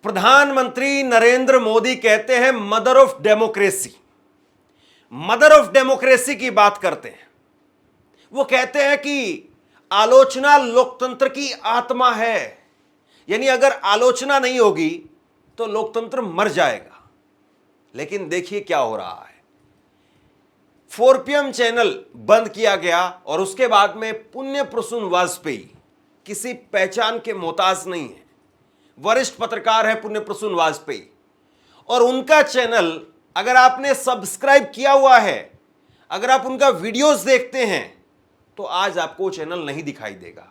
प्रधानमंत्री नरेंद्र मोदी कहते हैं mother of democracy. Mother of democracy की बात करते हैं। वो कहते हैं कि आलोचना लोकतंत्र की आत्मा है, यानी अगर आलोचना नहीं होगी तो लोकतंत्र मर जाएगा। लेकिन देखिए क्या हो रहा है। 4 PM चैनल बंद किया गया और उसके बाद में पुण्य प्रसून वाजपेयी किसी पहचान के मोहताज नहीं है। वरिष्ठ पत्रकार है पुण्य प्रसून वाजपेयी, और उनका चैनल अगर आपने सब्सक्राइब किया हुआ है, अगर आप उनका वीडियोस देखते हैं, तो आज आपको चैनल नहीं दिखाई देगा।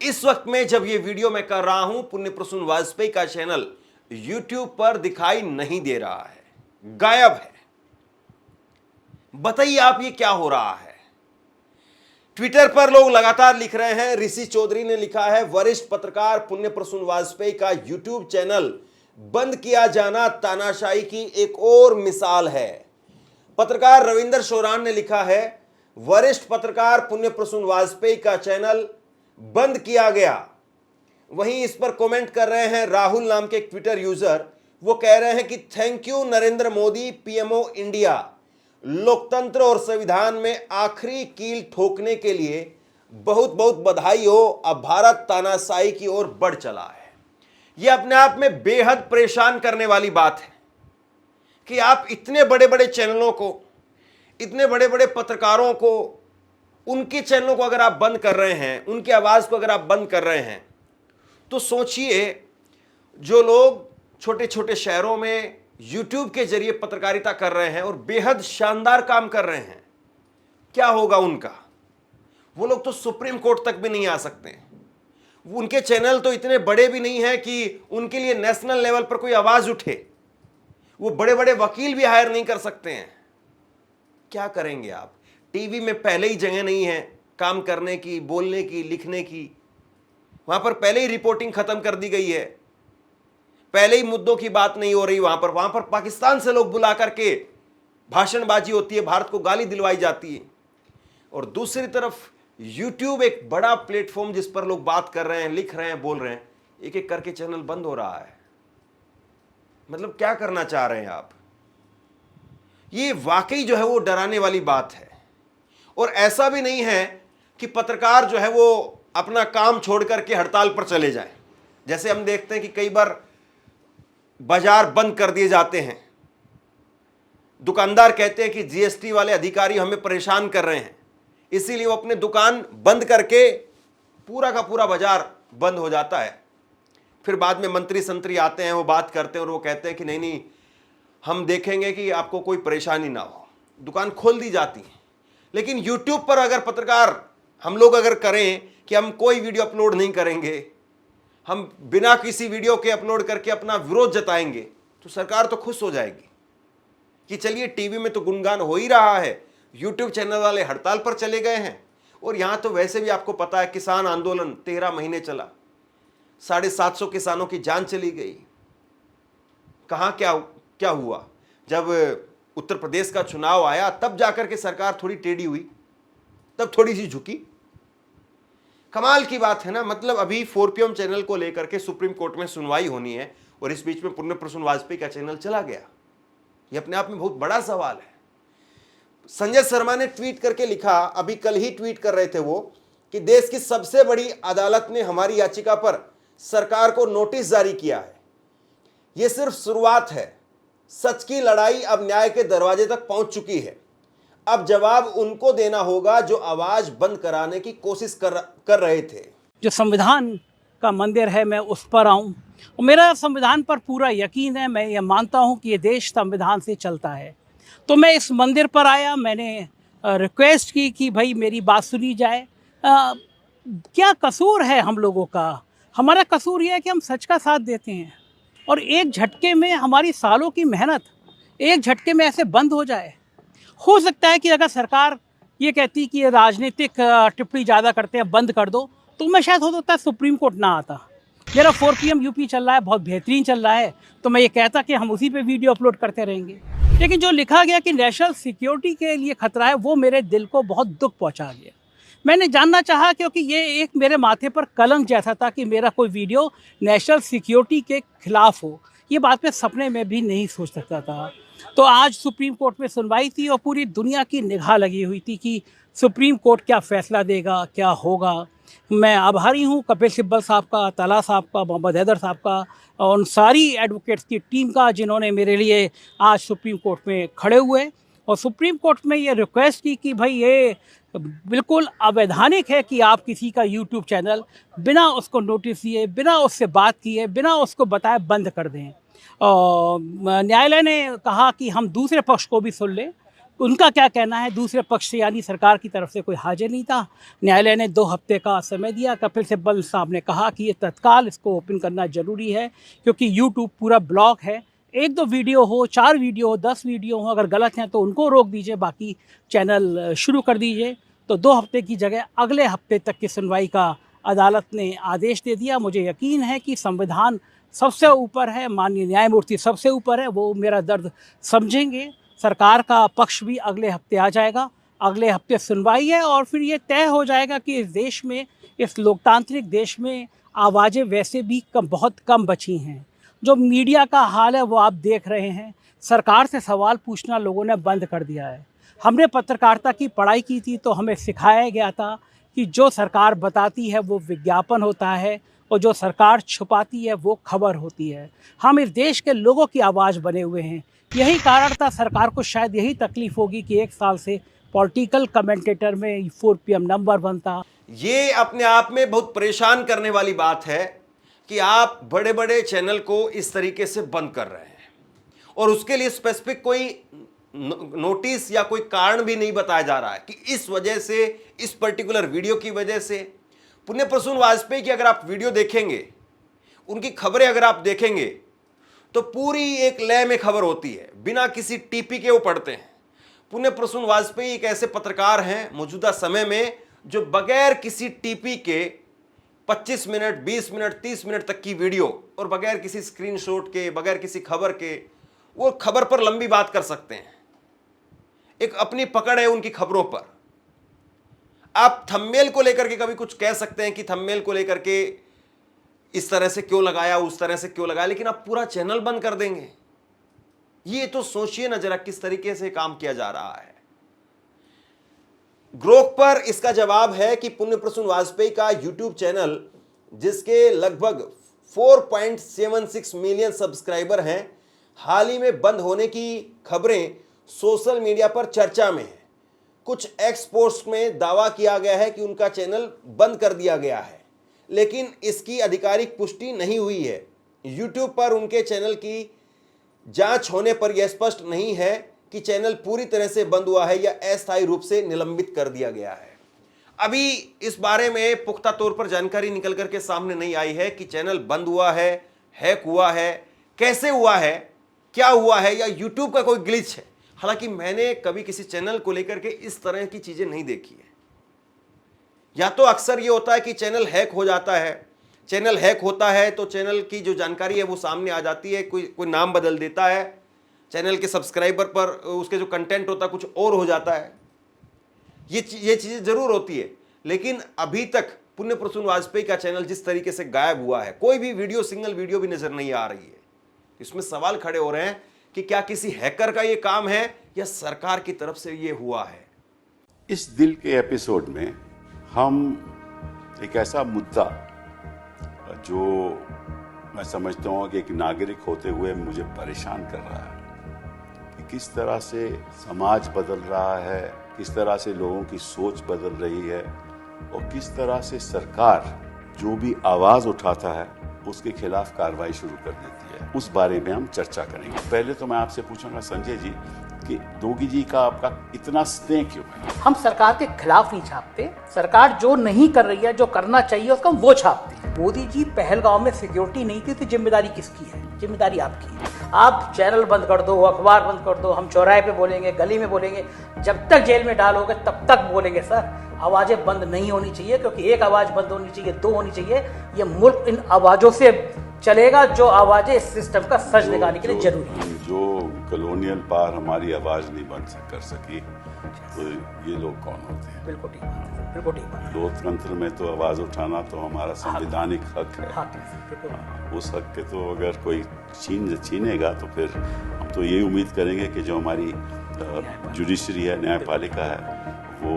इस वक्त में जब ये वीडियो मैं कर रहा हूं, पुण्य प्रसून वाजपेयी का चैनल YouTube पर दिखाई नहीं दे रहा है, गायब है। बताइए आप ये क्या हो रहा है। ट्विटर पर लोग लगातार लिख रहे हैं। ऋषि चौधरी ने लिखा है, वरिष्ठ पत्रकार पुण्य प्रसून वाजपेयी का YouTube चैनल बंद किया जाना तानाशाही की एक और मिसाल है। पत्रकार रविंदर शोरान ने लिखा है, वरिष्ठ पत्रकार पुण्य प्रसून वाजपेयी का चैनल बंद किया गया। वहीं इस पर कमेंट कर रहे हैं राहुल नाम के एक ट्विटर यूजर। वो कह रहे हैं कि thank you Narendra Modi, PMO India. लोकतंत्र और संविधान में आखिरी कील ठोकने के लिए बहुत बहुत बधाई हो। अब भारत तानाशाही की ओर बढ़ चला है। यह अपने आप में बेहद परेशान करने वाली बात है कि आप इतने बड़े बड़े चैनलों को, इतने बड़े बड़े पत्रकारों को, उनके चैनलों को अगर आप बंद कर रहे हैं, उनकी आवाज को अगर आप बंद कर रहे हैं, तो सोचिए जो लोग छोटे छोटे शहरों में YouTube के जरिए पत्रकारिता कर रहे हैं और बेहद शानदार काम कर रहे हैं, क्या होगा उनका। वो लोग तो सुप्रीम कोर्ट तक भी नहीं आ सकते। उनके चैनल तो इतने बड़े भी नहीं है कि उनके लिए नेशनल लेवल पर कोई आवाज उठे। वो बड़े बड़े वकील भी हायर नहीं कर सकते हैं। क्या करेंगे आप। टीवी में पहले ही जगह नहीं है काम करने की, बोलने की, लिखने की। वहां पर पहले ही रिपोर्टिंग खत्म कर दी गई है, पहले ही मुद्दों की बात नहीं हो रही। वहां पर पाकिस्तान से लोग बुला करके भाषणबाजी होती है, भारत को गाली दिलवाई जाती है। और दूसरी तरफ YouTube एक बड़ा प्लेटफॉर्म जिस पर लोग बात कर रहे हैं, लिख रहे हैं, बोल रहे हैं, एक एक करके चैनल बंद हो रहा है। मतलब क्या करना चाह रहे हैं आप। ये वाकई जो है वो डराने वाली बात है। और ऐसा भी नहीं है कि पत्रकार जो है वो अपना काम छोड़ करके हड़ताल पर चले जाएं। जैसे हम देखते हैं कि कई बार बाजार बंद कर दिए जाते हैं, दुकानदार कहते हैं कि GST वाले अधिकारी हमें परेशान कर रहे हैं, इसीलिए वो अपने दुकान बंद करके पूरा का पूरा बाजार बंद हो जाता है। फिर बाद में मंत्री संतरी आते हैं, वो बात करते हैं और वो कहते हैं कि नहीं नहीं, हम देखेंगे कि आपको कोई परेशानी ना हो। दुकान खोल दी जाती है। लेकिन YouTube पर अगर पत्रकार हम लोग अगर करें कि हम कोई वीडियो अपलोड नहीं करेंगे, हम बिना किसी वीडियो के अपलोड करके अपना विरोध जताएंगे, तो सरकार तो खुश हो जाएगी कि चलिए टीवी में तो गुणगान हो ही रहा है, YouTube चैनल वाले हड़ताल पर चले गए हैं। और यहां तो वैसे भी आपको पता है किसान आंदोलन 13 महीने चला, 750 किसानों की जान चली गई। कहां क्या हुआ। जब उत्तर प्रदेश का चुनाव आया तब जाकर के सरकार थोड़ी टेढ़ी हुई, तब थोड़ी सी झुकी। कमाल की बात है ना। मतलब अभी 4 PM चैनल को लेकर के सुप्रीम कोर्ट में सुनवाई होनी है और इस बीच में पुण्य प्रसून वाजपेयी का चैनल चला गया। ये अपने आप में बहुत बड़ा सवाल है। संजय शर्मा ने ट्वीट करके लिखा, अभी कल ही ट्वीट कर रहे थे वो, कि देश की सबसे बड़ी अदालत ने हमारी याचिका पर सरकार को नोटिस जारी किया है। यह सिर्फ शुरुआत है। सच की लड़ाई अब न्याय के दरवाजे तक पहुंच चुकी है। अब जवाब उनको देना होगा जो आवाज बंद कराने की कोशिश कर रहे थे। जो संविधान का मंदिर है, मैं उस पर आऊं और मेरा संविधान पर पूरा यकीन है। मैं ये मानता हूं कि ये देश संविधान से चलता है। तो मैं इस मंदिर पर आया, मैंने रिक्वेस्ट की कि भाई मेरी बात सुनी जाए। क्या कसूर है हम लोगों का। हमारा कसूर यह है कि हम सच का साथ देते हैं और एक झटके में हमारी सालों की मेहनत एक झटके में ऐसे बंद हो जाए। हो सकता है कि अगर सरकार ये कहती कि ये राजनीतिक टिप्पणी ज़्यादा करते हैं, बंद कर दो, तो मैं शायद हो सकता है सुप्रीम कोर्ट ना आता। मेरा 4 PM UP चल रहा है, बहुत बेहतरीन चल रहा है, तो मैं ये कहता कि हम उसी पे वीडियो अपलोड करते रहेंगे। लेकिन जो लिखा गया कि नेशनल सिक्योरिटी के लिए खतरा है, वो मेरे दिल को बहुत दुख पहुंचा गया। मैंने जानना चाहा क्योंकि ये एक मेरे माथे पर कलंक जैसा था कि मेरा कोई वीडियो नेशनल सिक्योरिटी के खिलाफ हो। ये बात मैं सपने में भी नहीं सोच सकता था। तो आज सुप्रीम कोर्ट में सुनवाई थी और पूरी दुनिया की निगाह लगी हुई थी कि सुप्रीम कोर्ट क्या फ़ैसला देगा, क्या होगा। मैं आभारी हूँ कपिल सिब्बल साहब का, तला साहब का, मोहम्मद हैदर साहब का और उन सारी एडवोकेट्स की टीम का जिन्होंने मेरे लिए आज सुप्रीम कोर्ट में खड़े हुए और सुप्रीम कोर्ट में ये रिक्वेस्ट की कि भाई ये बिल्कुल अवैधानिक है कि आप किसी का यूट्यूब चैनल बिना उसको नोटिस दिए, बिना उससे बात किए, बिना उसको बताए बंद कर दें। और न्यायालय ने कहा कि हम दूसरे पक्ष को भी सुन लें, उनका क्या कहना है। दूसरे पक्ष से यानी सरकार की तरफ से कोई हाजिर नहीं था। न्यायालय ने 2 हफ्ते का समय दिया। कपिल सिब्बल साहब ने कहा कि ये तत्काल इसको ओपन करना ज़रूरी है क्योंकि यूट्यूब पूरा ब्लॉक है। 1-2 वीडियो हो, 4 वीडियो हो, 10 वीडियो हो, अगर गलत हैं तो उनको रोक दीजिए, बाकी चैनल शुरू कर दीजिए। तो 2 हफ्ते की जगह अगले हफ्ते तक की सुनवाई का अदालत ने आदेश दे दिया। मुझे यकीन है कि संविधान सबसे ऊपर है, माननीय न्यायमूर्ति सबसे ऊपर है, वो मेरा दर्द समझेंगे। सरकार का पक्ष भी अगले हफ्ते आ जाएगा। अगले हफ्ते सुनवाई है और फिर ये तय हो जाएगा कि इस देश में, इस लोकतांत्रिक देश में आवाज़ें वैसे भी बहुत कम बची हैं। जो मीडिया का हाल है वो आप देख रहे हैं। सरकार से सवाल पूछना लोगों ने बंद कर दिया है। हमने पत्रकारिता की पढ़ाई की थी तो हमें सिखाया गया था कि जो सरकार बताती है वो विज्ञापन होता है और जो सरकार छुपाती है वो खबर होती है। हम इस देश के लोगों की आवाज़ बने हुए हैं। यही कारण था, सरकार को शायद यही तकलीफ होगी कि 1 साल से पॉलिटिकल कमेंटेटर में 4 PM नंबर 1 था। ये अपने आप में बहुत परेशान करने वाली बात है कि आप बड़े बड़े चैनल को इस तरीके से बंद कर रहे हैं और उसके लिए स्पेसिफिक कोई नोटिस या कोई कारण भी नहीं बताया जा रहा है कि इस वजह से, इस पर्टिकुलर वीडियो की वजह से। पुण्य प्रसून वाजपेयी की अगर आप वीडियो देखेंगे, उनकी खबरें अगर आप देखेंगे तो पूरी एक लय में खबर होती है, बिना किसी टीपी के वो पढ़ते हैं। पुण्य प्रसून वाजपेयी एक ऐसे पत्रकार हैं मौजूदा समय में जो बगैर किसी टीपी के 25 मिनट, 20 मिनट, 30 मिनट तक की वीडियो और बगैर किसी स्क्रीनशॉट के, बगैर किसी खबर के, वो खबर पर लंबी बात कर सकते हैं। एक अपनी पकड़ है उनकी खबरों पर। आप थंबनेल को लेकर के कभी कुछ कह सकते हैं कि थंबनेल को लेकर के इस तरह से क्यों लगाया, उस तरह से क्यों लगाया, लेकिन आप पूरा चैनल बंद कर देंगे। ये तो सोचिए ना जरा किस तरीके से काम किया जा रहा है। ग्रोक पर इसका जवाब है कि पुण्य प्रसून वाजपेयी का यूट्यूब चैनल, जिसके लगभग 4.76 मिलियन सब्सक्राइबर हैं, हाल ही में बंद होने की खबरें सोशल मीडिया पर चर्चा में है। कुछ एक्स पोस्ट में दावा किया गया है कि उनका चैनल बंद कर दिया गया है, लेकिन इसकी आधिकारिक पुष्टि नहीं हुई है। यूट्यूब पर उनके चैनल की जांच होने पर यह स्पष्ट नहीं है कि चैनल पूरी तरह से बंद हुआ है या अस्थायी रूप से निलंबित कर दिया गया है। अभी इस बारे में पुख्ता तौर पर जानकारी निकल करके सामने नहीं आई है कि चैनल बंद हुआ है, हैक हुआ है, कैसे हुआ है, क्या हुआ है, या यूट्यूब का कोई ग्लिच है। हालांकि मैंने कभी किसी चैनल को लेकर के इस तरह की चीजें नहीं देखी है। या तो अक्सर ये होता है कि चैनल हैक हो जाता है, चैनल हैक होता है तो चैनल की जो जानकारी है वो सामने आ जाती है, कोई नाम बदल देता है, चैनल के सब्सक्राइबर पर उसके जो कंटेंट होता है कुछ और हो जाता है। ये चीज़ें जरूर होती है, लेकिन अभी तक पुण्य प्रसून वाजपेयी का चैनल जिस तरीके से गायब हुआ है, कोई भी वीडियो, सिंगल वीडियो भी नजर नहीं आ रही है। इसमें सवाल खड़े हो रहे हैं कि क्या किसी हैकर का ये काम है या सरकार की तरफ से ये हुआ है। इस दिल के एपिसोड में हम एक ऐसा मुद्दा जो मैं समझता हूँ कि एक नागरिक होते हुए मुझे परेशान कर रहा है कि किस तरह से समाज बदल रहा है, किस तरह से लोगों की सोच बदल रही है और किस तरह से सरकार जो भी आवाज़ उठाता है उसके खिलाफ कार्रवाई शुरू कर देती है। उस बारे में हम चर्चा करेंगे। पहले तो मैं आपसे पूछूंगा संजय जी कि दोगी जी का आपका इतना स्नेह क्यों है? हम सरकार के खिलाफ नहीं छापते, सरकार जो नहीं कर रही है, जो करना चाहिए उसका वो छापते हैं। मोदी जी पहलगांव में सिक्योरिटी नहीं थी तो जिम्मेदारी किसकी है? जिम्मेदारी आपकी है। आप चैनल बंद कर दो, अखबार बंद कर दो, हम चौराहे पे बोलेंगे, गली में बोलेंगे, जब तक जेल में डालोगे तब तक बोलेंगे। सर, आवाजें बंद नहीं होनी चाहिए, क्योंकि एक आवाज बंद होनी चाहिए, 2 होनी चाहिए। ये मुल्क इन आवाजों से चलेगा जो आवाजें इस सिस्टम का सच निकालने के लिए जरूरी है। जो कॉलोनियल पार हमारी आवाज नहीं बंद कर सकी, तो ये लोग कौन होते हैं? बिल्कुल ठीक बात है, बिल्कुल ठीक बात है। लोकतंत्र में तो आवाज उठाना तो हमारा संवैधानिक हक है। हाँ, बिल्कुल। उस हक के तो अगर कोई छीनेगा तो फिर हम तो यही उम्मीद करेंगे कि जो हमारी जुडिशरी है, न्यायपालिका है, वो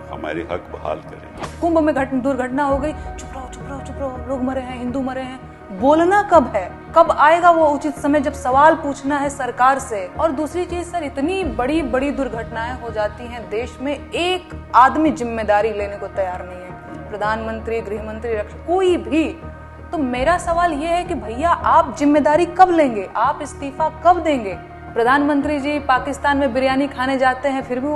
हमारे हक बहाल करें। कुंभ में दुर्घटना हो गई, चुप रहो, लोग मरे हैं, हिंदू मरे हैं। बोलना कब है, कब आएगा वो उचित समय जब सवाल पूछना है सरकार से। और दूसरी चीज सर, इतनी बड़ी बड़ी दुर्घटनाएं हो जाती हैं देश में, एक आदमी जिम्मेदारी लेने को तैयार नहीं है, प्रधानमंत्री, गृह मंत्री, रक्षा, कोई भी। तो मेरा सवाल ये है कि भैया आप जिम्मेदारी कब लेंगे, आप इस्तीफा कब देंगे? प्रधानमंत्री जी पाकिस्तान में बिरयानी खाने जाते हैं, फिर भी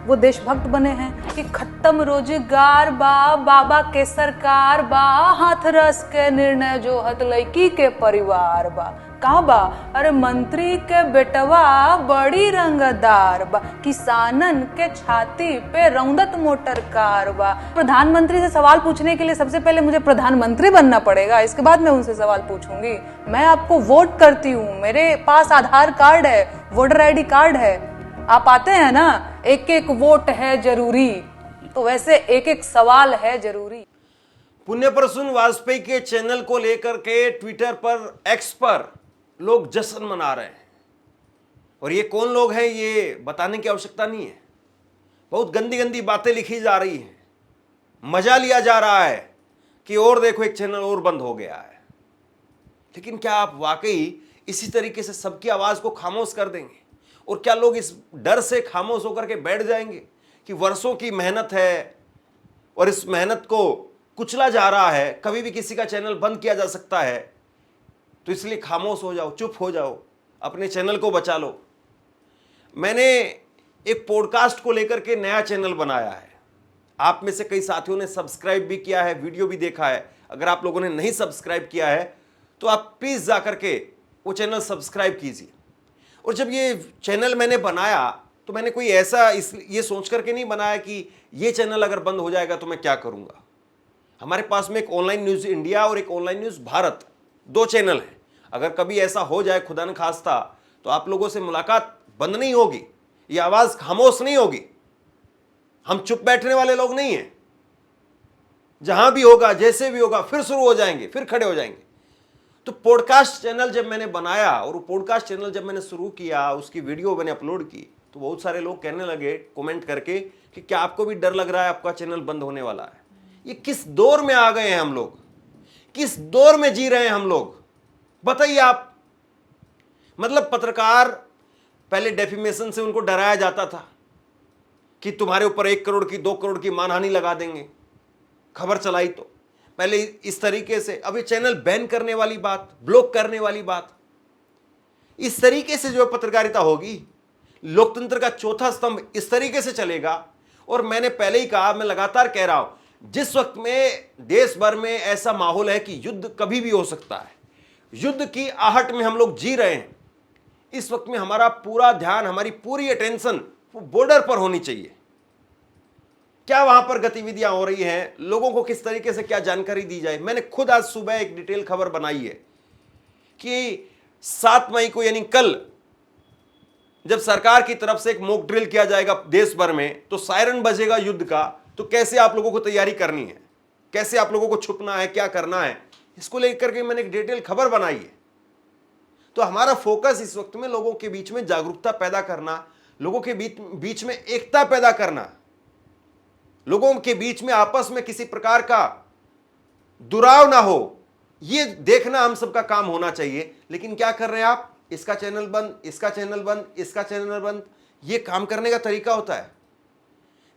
वो देशभक्त बने हैं कि खत्म रोजगार बा, बाबा के सरकार बा, हाथ रस के निर्णय जो हत लड़की के परिवार बा। कहाँ बा? अरे मंत्री के बेटवा बड़ी रंगदार बा, किसानन के छाती पे रौंदत मोटर कार बा। प्रधानमंत्री से सवाल पूछने के लिए सबसे पहले मुझे प्रधानमंत्री बनना पड़ेगा, इसके बाद मैं उनसे सवाल पूछूंगी। मैं आपको वोट करती हूँ, मेरे पास आधार कार्ड है, वोटर ID कार्ड है। आप आते हैं ना, एक एक वोट है जरूरी, तो वैसे एक एक सवाल है जरूरी। पुण्य प्रसून वाजपेयी के चैनल को लेकर के ट्विटर पर, एक्स पर लोग जश्न मना रहे हैं। और ये कौन लोग हैं ये बताने की आवश्यकता नहीं है। बहुत गंदी गंदी बातें लिखी जा रही हैं, मजा लिया जा रहा है कि और देखो एक चैनल और बंद हो गया है। लेकिन क्या आप वाकई इसी तरीके से सबकी आवाज को खामोश कर देंगे? और क्या लोग इस डर से खामोश होकर के बैठ जाएंगे कि वर्षों की मेहनत है और इस मेहनत को कुचला जा रहा है, कभी भी किसी का चैनल बंद किया जा सकता है, तो इसलिए खामोश हो जाओ, चुप हो जाओ, अपने चैनल को बचा लो? मैंने एक पॉडकास्ट को लेकर के नया चैनल बनाया है। आप में से कई साथियों ने सब्सक्राइब भी किया है, वीडियो भी देखा है। अगर आप लोगों ने नहीं सब्सक्राइब किया है तो आप प्लीज जाकर के वो चैनल सब्सक्राइब कीजिए। और जब ये चैनल मैंने बनाया तो मैंने कोई ऐसा ये सोच करके नहीं बनाया कि ये चैनल अगर बंद हो जाएगा तो मैं क्या करूंगा। हमारे पास में एक ऑनलाइन न्यूज इंडिया और एक ऑनलाइन न्यूज भारत, 2 चैनल हैं। अगर कभी ऐसा हो जाए खुदा न खास्ता तो आप लोगों से मुलाकात बंद नहीं होगी, ये आवाज खामोश नहीं होगी। हम चुप बैठने वाले लोग नहीं हैं। जहां भी होगा, जैसे भी होगा, फिर शुरू हो जाएंगे, फिर खड़े हो जाएंगे। तो पॉडकास्ट चैनल जब मैंने बनाया और वो पॉडकास्ट चैनल जब मैंने शुरू किया, उसकी वीडियो मैंने अपलोड की, तो बहुत सारे लोग कहने लगे कमेंट करके कि क्या आपको भी डर लग रहा है आपका चैनल बंद होने वाला है? ये किस दौर में आ गए हैं हम लोग, किस दौर में जी रहे हैं हम लोग, बताइए आप। मतलब पत्रकार पहले डेफिमेशन से उनको डराया जाता था कि तुम्हारे ऊपर 1 करोड़ की 2 करोड़ की मानहानि लगा देंगे खबर चलाई तो, पहले इस तरीके से। अब ये चैनल बैन करने वाली बात, ब्लॉक करने वाली बात, इस तरीके से जो पत्रकारिता होगी, लोकतंत्र का चौथा स्तंभ इस तरीके से चलेगा। और मैंने पहले ही कहा, मैं लगातार कह रहा हूं, जिस वक्त में देश भर में ऐसा माहौल है कि युद्ध कभी भी हो सकता है, युद्ध की आहट में हम लोग जी रहे हैं, इस वक्त में हमारा पूरा ध्यान, हमारी पूरी अटेंशन वो बॉर्डर पर होनी चाहिए। क्या वहां पर गतिविधियां हो रही हैं, लोगों को किस तरीके से क्या जानकारी दी जाए। मैंने खुद आज सुबह एक डिटेल खबर बनाई है कि 7 मई को यानी कल जब सरकार की तरफ से एक मॉक ड्रिल किया जाएगा देश भर में, तो सायरन बजेगा युद्ध का, तो कैसे आप लोगों को तैयारी करनी है, कैसे आप लोगों को छुपना है, क्या करना है, इसको लेकर के मैंने एक डिटेल खबर बनाई है। तो हमारा फोकस इस वक्त में लोगों के बीच में जागरूकता पैदा करना, लोगों के बीच में एकता पैदा करना, लोगों के बीच में आपस में किसी प्रकार का दुराव ना हो, ये देखना हम सबका काम होना चाहिए। लेकिन क्या कर रहे हैं आप, इसका चैनल बंद, इसका चैनल बंद, इसका चैनल बंद, ये काम करने का तरीका होता है?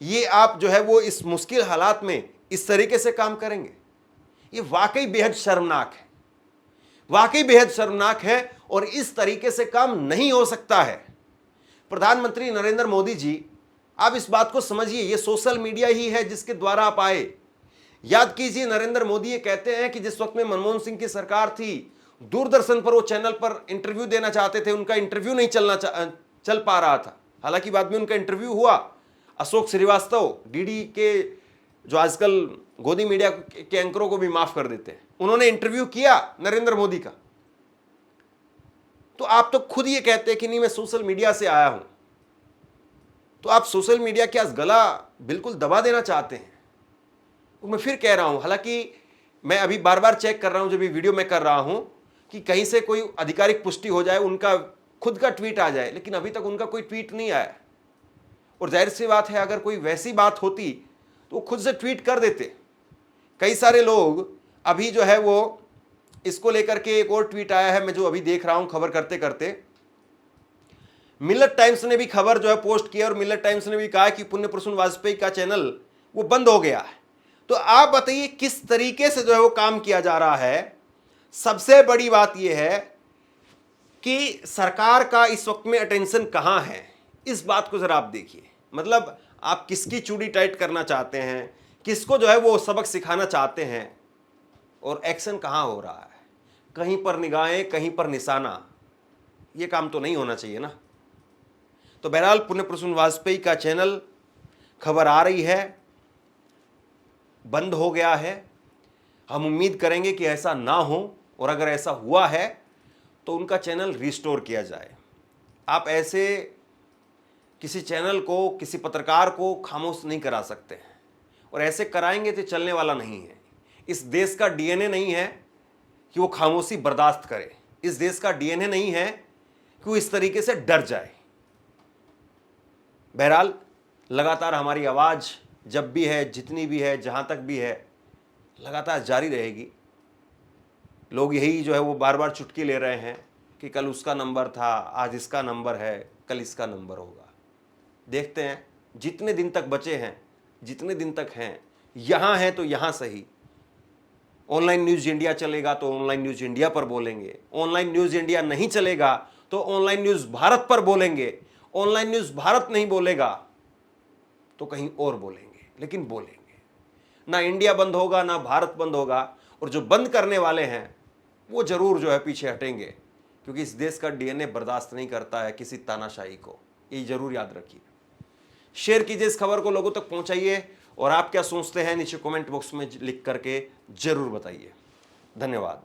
ये आप जो है वो इस मुश्किल हालात में इस तरीके से काम करेंगे? ये वाकई बेहद शर्मनाक है, वाकई बेहद शर्मनाक है। और इस तरीके से काम नहीं हो सकता है। प्रधानमंत्री नरेंद्र मोदी जी, आप इस बात को समझिए, ये सोशल मीडिया ही है जिसके द्वारा आप आए। याद कीजिए, नरेंद्र मोदी ये कहते हैं कि जिस वक्त में मनमोहन सिंह की सरकार थी, दूरदर्शन पर वो चैनल पर इंटरव्यू देना चाहते थे, उनका इंटरव्यू नहीं चल पा रहा था। हालांकि बाद में उनका इंटरव्यू हुआ। अशोक श्रीवास्तव, डीडी के जो आजकल गोदी मीडिया के एंकरों को भी माफ कर देते हैं, उन्होंने इंटरव्यू किया नरेंद्र मोदी का। तो आप तो खुद ये कहते हैं कि नहीं मैं सोशल मीडिया से आया हूं। तो आप सोशल मीडिया क्या गला बिल्कुल दबा देना चाहते हैं? तो मैं फिर कह रहा हूं, हालांकि मैं अभी बार बार चेक कर रहा हूं जब ये वीडियो मैं कर रहा हूं कि कहीं से कोई आधिकारिक पुष्टि हो जाए, उनका खुद का ट्वीट आ जाए, लेकिन अभी तक उनका कोई ट्वीट नहीं आया। और जाहिर सी बात है, अगर कोई वैसी बात होती तो वो खुद से ट्वीट कर देते। कई सारे लोग अभी जो है वो इसको लेकर के, एक और ट्वीट आया है मैं जो अभी देख रहा हूं खबर करते करते, मिलत टाइम्स ने भी खबर जो है पोस्ट किया और मिलत टाइम्स ने भी कहा कि पुण्य प्रसून वाजपेयी का चैनल वो बंद हो गया है। तो आप बताइए किस तरीके से जो है वो काम किया जा रहा है। सबसे बड़ी बात यह है कि सरकार का इस वक्त में अटेंशन कहां है, इस बात को जरा आप देखिए। मतलब आप किसकी चूड़ी टाइट करना चाहते हैं, किसको जो है वो सबक सिखाना चाहते हैं, और एक्शन कहां हो रहा है? कहीं पर निगाहें, कहीं पर निशाना। ये काम तो नहीं होना चाहिए ना। तो बहरहाल पुण्य प्रसून वाजपेयी का चैनल, खबर आ रही है, बंद हो गया है। हम उम्मीद करेंगे कि ऐसा ना हो, और अगर ऐसा हुआ है तो उनका चैनल रिस्टोर किया जाए। आप ऐसे किसी चैनल को, किसी पत्रकार को खामोश नहीं करा सकते हैं, और ऐसे कराएंगे तो चलने वाला नहीं है। इस देश का डीएनए नहीं है कि वो खामोशी बर्दाश्त करे। इस देश का डीएनए नहीं है कि वो इस तरीके से डर जाए। बहरहाल लगातार हमारी आवाज़ जब भी है, जितनी भी है, जहाँ तक भी है, लगातार जारी रहेगी। लोग यही जो है वो बार बार चुटकी ले रहे हैं कि कल उसका नंबर था, आज इसका नंबर है, कल इसका नंबर होगा। देखते हैं, जितने दिन तक बचे हैं, जितने दिन तक हैं, यहाँ हैं तो यहाँ सही। ऑनलाइन न्यूज़ इंडिया चलेगा तो ऑनलाइन न्यूज़ इंडिया पर बोलेंगे, ऑनलाइन न्यूज़ इंडिया नहीं चलेगा तो ऑनलाइन न्यूज़ भारत पर बोलेंगे, ऑनलाइन न्यूज़ भारत नहीं बोलेगा तो कहीं और बोलेंगे, लेकिन बोलेंगे। ना इंडिया बंद होगा, ना भारत बंद होगा, और जो बंद करने वाले हैं वो जरूर जो है पीछे हटेंगे, क्योंकि इस देश का डीएनए बर्दाश्त नहीं करता है किसी तानाशाही को। ये जरूर याद रखिए। शेयर कीजिए इस खबर को, लोगों तक पहुंचाइए, और आप क्या सोचते हैं नीचे कमेंट बॉक्स में लिख करके जरूर बताइए। धन्यवाद।